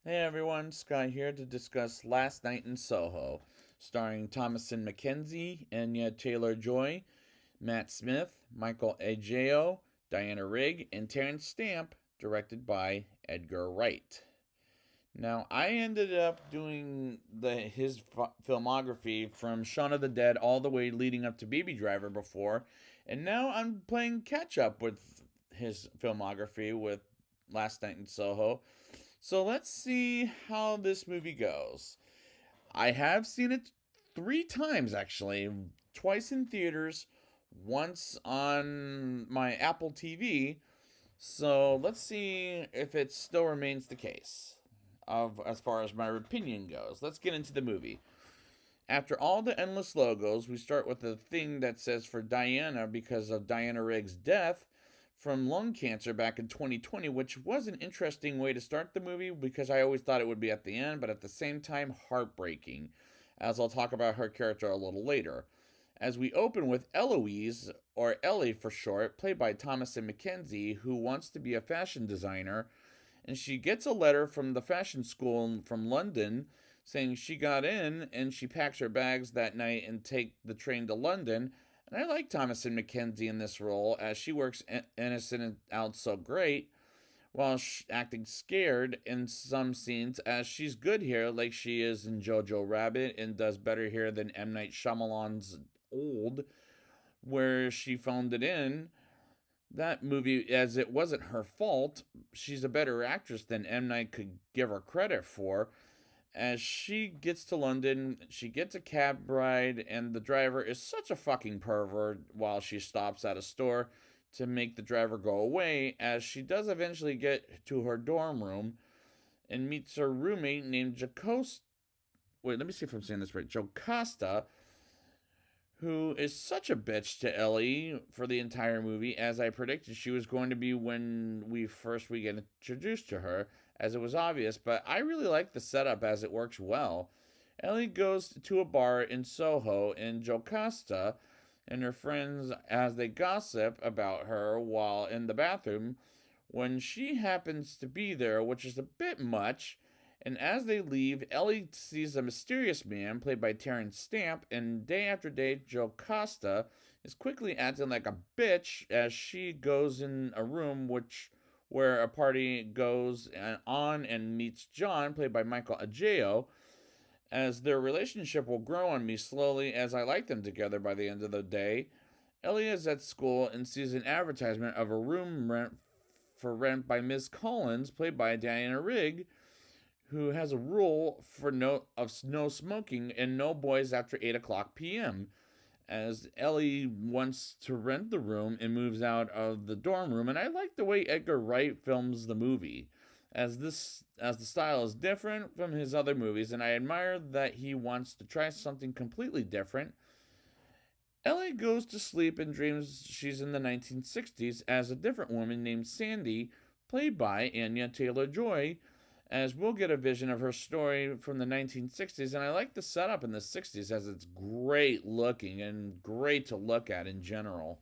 Hey everyone, Scott here to discuss Last Night in Soho, starring Thomasin McKenzie, Anya Taylor-Joy, Matt Smith, Michael Ajao, Diana Rigg, and Terrence Stamp, directed by Edgar Wright. Now, I ended up doing his filmography from Shaun of the Dead all the way leading up to Baby Driver before, and now I'm playing catch up with his filmography with Last Night in Soho. So let's see how this movie goes. I have seen it three times actually, twice in theaters, once on my Apple TV. So let's see if it still remains the case of as far as my opinion goes. Let's get into the movie. After all the endless logos, we start with the thing that says for Diana because of Diana Rigg's death from lung cancer back in 2020, which was an interesting way to start the movie because I always thought it would be at the end, but at the same time, heartbreaking, as I'll talk about her character a little later. As we open with Eloise, or Ellie for short, played by Thomasin McKenzie, who wants to be a fashion designer, and she gets a letter from the fashion school from London saying she got in and she packs her bags that night and take the train to London. And I like Thomasin McKenzie in this role as she works innocent out so great while acting scared in some scenes as she's good here like she is in Jojo Rabbit and does better here than M. Night Shyamalan's Old where she phoned it in that movie, as it wasn't her fault, she's a better actress than M. Night could give her credit for. As she gets to London, she gets a cab ride, and the driver is such a fucking pervert while she stops at a store to make the driver go away, as she does eventually get to her dorm room and meets her roommate named Jocasta. Wait, let me see if I'm saying this right. Jocasta, who is such a bitch to Ellie for the entire movie, as I predicted she was going to be when we get introduced to her, as it was obvious, but I really like the setup as it works well. Ellie goes to a bar in Soho, and Jocasta and her friends as they gossip about her while in the bathroom when she happens to be there, which is a bit much. And as they leave, Ellie sees a mysterious man, played by Terrence Stamp, and day after day, Jocasta is quickly acting like a bitch as she goes in a room where a party goes on and meets John, played by Michael Ajao, as their relationship will grow on me slowly as I like them together by the end of the day. Ellie is at school and sees an advertisement of a room rent by Miss Collins, played by Diana Rigg, who has a rule for no smoking and no boys after 8 o'clock p.m. As Ellie wants to rent the room and moves out of the dorm room, and I like the way Edgar Wright films the movie, as the style is different from his other movies, and I admire that he wants to try something completely different. Ellie goes to sleep and dreams she's in the 1960s as a different woman named Sandy, played by Anya Taylor Joy, as we'll get a vision of her story from the 1960s. And I like the setup in the 60s as it's great looking and great to look at in general.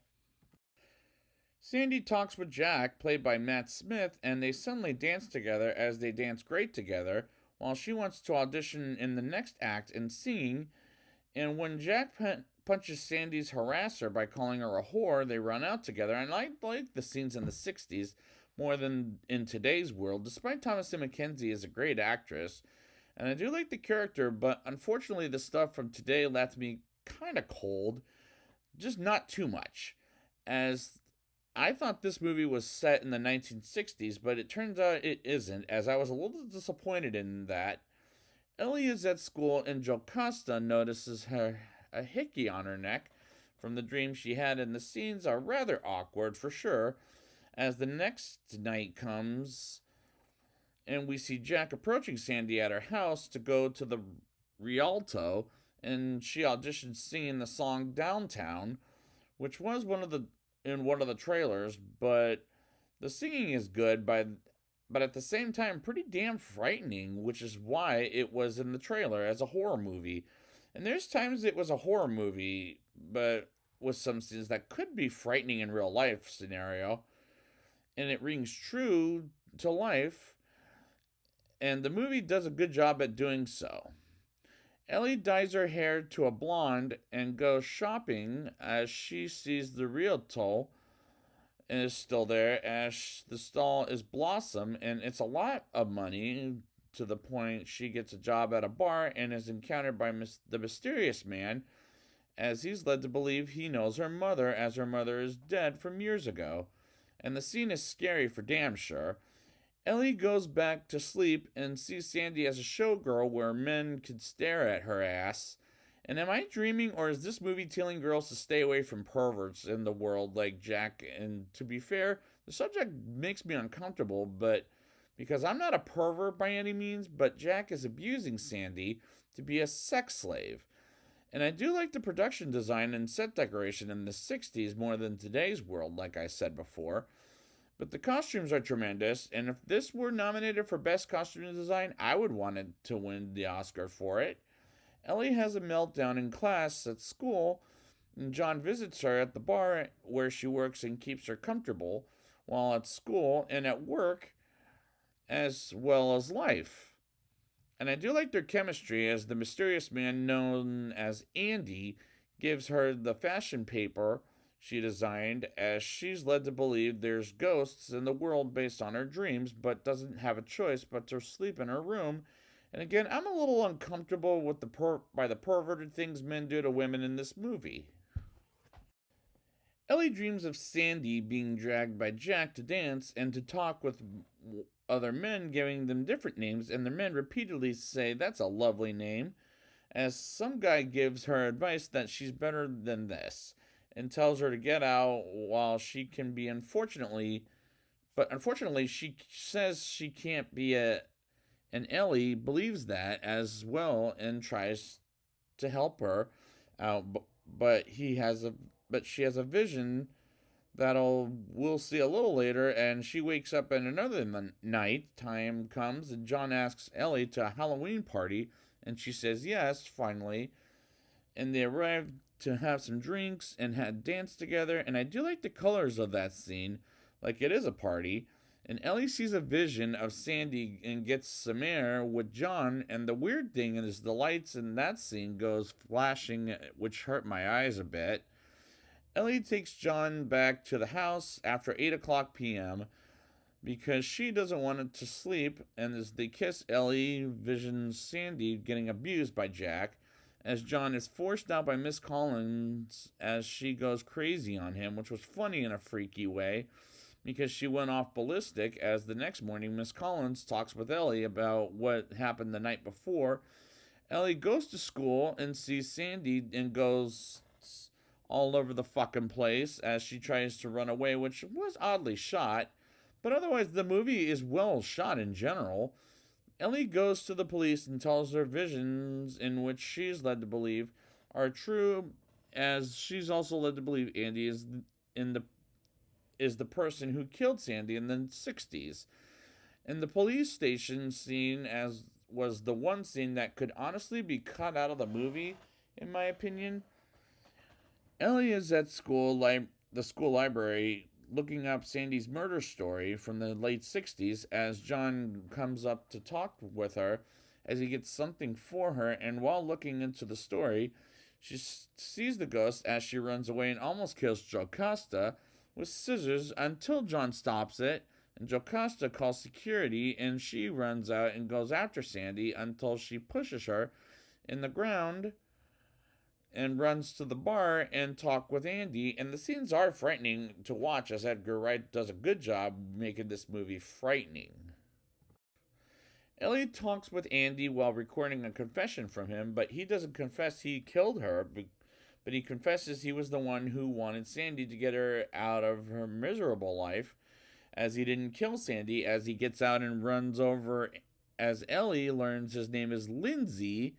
Sandy talks with Jack, played by Matt Smith, and they suddenly dance together as they dance great together, while she wants to audition in the next act in singing. And when Jack punches Sandy's harasser by calling her a whore, they run out together. And I like the scenes in the 60s more than in today's world, despite Thomasin McKenzie is a great actress. And I do like the character, but unfortunately, the stuff from today left me kind of cold. Just not too much. As I thought this movie was set in the 1960s, but it turns out it isn't, as I was a little disappointed in that. Ellie is at school and Jocasta notices her a hickey on her neck from the dream she had, and the scenes are rather awkward for sure. As the next night comes and we see Jack approaching Sandy at her house to go to the Rialto, and she auditions singing the song Downtown, which was one of the trailers, but the singing is good but at the same time pretty damn frightening, which is why it was in the trailer as a horror movie. And there's times it was a horror movie, but with some scenes that could be frightening in real life scenario, and it rings true to life. and the movie does a good job at doing so. Ellie dyes her hair to a blonde and goes shopping as she sees the real Toll is still there, as the stall is Blossom, and it's a lot of money, to the point she gets a job at a bar and is encountered by the mysterious man, as he's led to believe he knows her mother, as her mother is dead from years ago. And the scene is scary for damn sure. Ellie goes back to sleep and sees Sandy as a showgirl where men could stare at her ass. And am I dreaming, or is this movie telling girls to stay away from perverts in the world like Jack? And to be fair, the subject makes me uncomfortable, but because I'm not a pervert by any means, but Jack is abusing Sandy to be a sex slave. And I do like the production design and set decoration in the 60s more than today's world, like I said before. But the costumes are tremendous, and if this were nominated for Best Costume Design, I would want it to win the Oscar for it. Ellie has a meltdown in class at school, and John visits her at the bar where she works and keeps her comfortable while at school and at work as well as life. And I do like their chemistry, as the mysterious man known as Andy gives her the fashion paper she designed, as she's led to believe there's ghosts in the world based on her dreams, but doesn't have a choice but to sleep in her room. And again, I'm a little uncomfortable with by the perverted things men do to women in this movie. Ellie dreams of Sandy being dragged by Jack to dance and to talk with other men, giving them different names, and the men repeatedly say, "That's a lovely name," as some guy gives her advice that she's better than this and tells her to get out while she can be unfortunately she says she can't be and Ellie believes that as well and tries to help her out, but he has a but she has a vision that'll we'll see a little later, and she wakes up in another night. Time comes and John asks Ellie to a Halloween party, and she says yes finally, and they arrive to have some drinks and had dance together. And I do like the colors of that scene, like it is a party. And Ellie sees a vision of Sandy and gets some air with John, and the weird thing is the lights in that scene goes flashing, which hurt my eyes a bit. Ellie takes John back to the house after 8 o'clock p.m. because she doesn't want it to sleep, and as they kiss, Ellie visions Sandy getting abused by Jack, as John is forced out by Miss Collins as she goes crazy on him, which was funny in a freaky way because she went off ballistic, as the next morning Miss Collins talks with Ellie about what happened the night before. Ellie goes to school and sees Sandy and goes all over the fucking place as she tries to run away, which was oddly shot, but otherwise the movie is well shot in general. Ellie goes to the police and tells her visions, in which she's led to believe are true, as she's also led to believe Andy is the person who killed Sandy in the 60s. And the police station scene as was the one scene that could honestly be cut out of the movie, in my opinion. Ellie is at the school library, looking up Sandy's murder story from the late 60s, as John comes up to talk with her as he gets something for her. And while looking into the story, she sees the ghost as she runs away and almost kills Jocasta with scissors until John stops it. And Jocasta calls security, and she runs out and goes after Sandy until she pushes her in the ground and runs to the bar and talk with Andy. And the scenes are frightening to watch, as Edgar Wright does a good job making this movie frightening. Ellie talks with Andy while recording a confession from him, but he doesn't confess he killed her, but he confesses he was the one who wanted Sandy to get her out of her miserable life, as he didn't kill Sandy, as he gets out and runs over, as Ellie learns his name is Lindsay.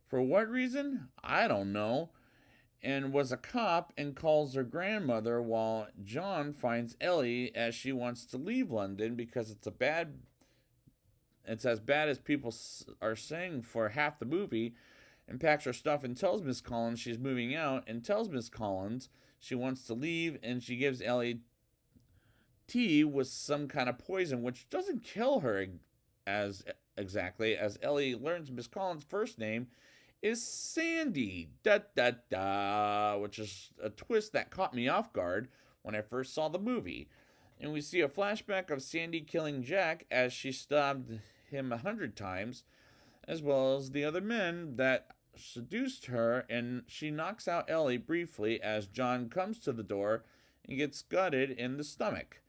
For what reason? I don't know. And was a cop and calls her grandmother, while John finds Ellie as she wants to leave London because it's as bad as people are saying for half the movie, and packs her stuff and tells Miss Collins she's moving out, and tells Miss Collins she wants to leave, and she gives Ellie tea with some kind of poison, which doesn't kill her as exactly as Ellie learns Miss Collins' first name is Sandy. Da da da, which is a twist that caught me off guard when I first saw the movie. And we see a flashback of Sandy killing Jack as she stabbed him 100 times, as well as the other men that seduced her, and she knocks out Ellie briefly as John comes to the door and gets gutted in the stomach.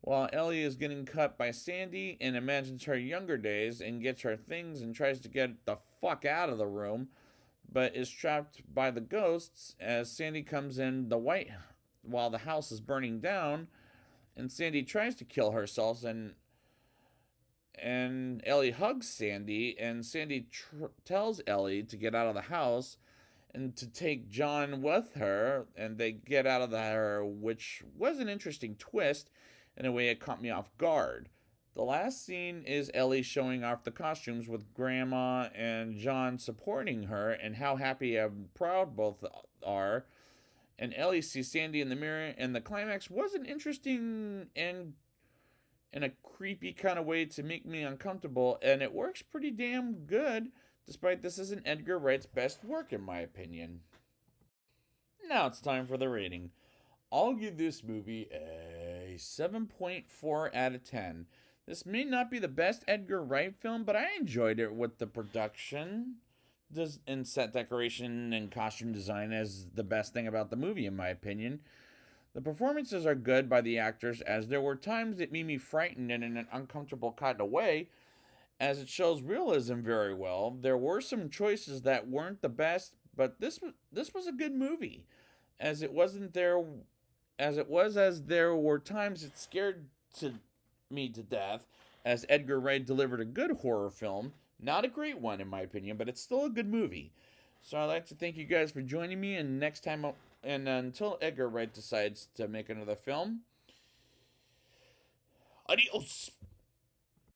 While Ellie is getting cut by Sandy and imagines her younger days and gets her things and tries to get the fuck out of the room, but is trapped by the ghosts as Sandy comes in the white while the house is burning down, and Sandy tries to kill herself, and Ellie hugs Sandy, and Sandy tells Ellie to get out of the house and to take John with her, and they get out of there, which was an interesting twist. In a way, it caught me off guard. The last scene is Ellie showing off the costumes with Grandma and John supporting her, and how happy and proud both are. And Ellie sees Sandy in the mirror, and the climax wasn't interesting and in a creepy kind of way to make me uncomfortable, and it works pretty damn good, despite this isn't Edgar Wright's best work, in my opinion. Now it's time for the rating. I'll give this movie a 7.4 out of 10. This may not be the best Edgar Wright film, but I enjoyed it with the production and set decoration and costume design as the best thing about the movie, in my opinion. The performances are good by the actors, as there were times that made me frightened and in an uncomfortable kind of way, as it shows realism very well. There were some choices that weren't the best, but this was a good movie, as it wasn't there as there were times it scared me to death, as Edgar Wright delivered a good horror film. Not a great one, in my opinion, but it's still a good movie. So I'd like to thank you guys for joining me, and next time, and until Edgar Wright decides to make another film, adios.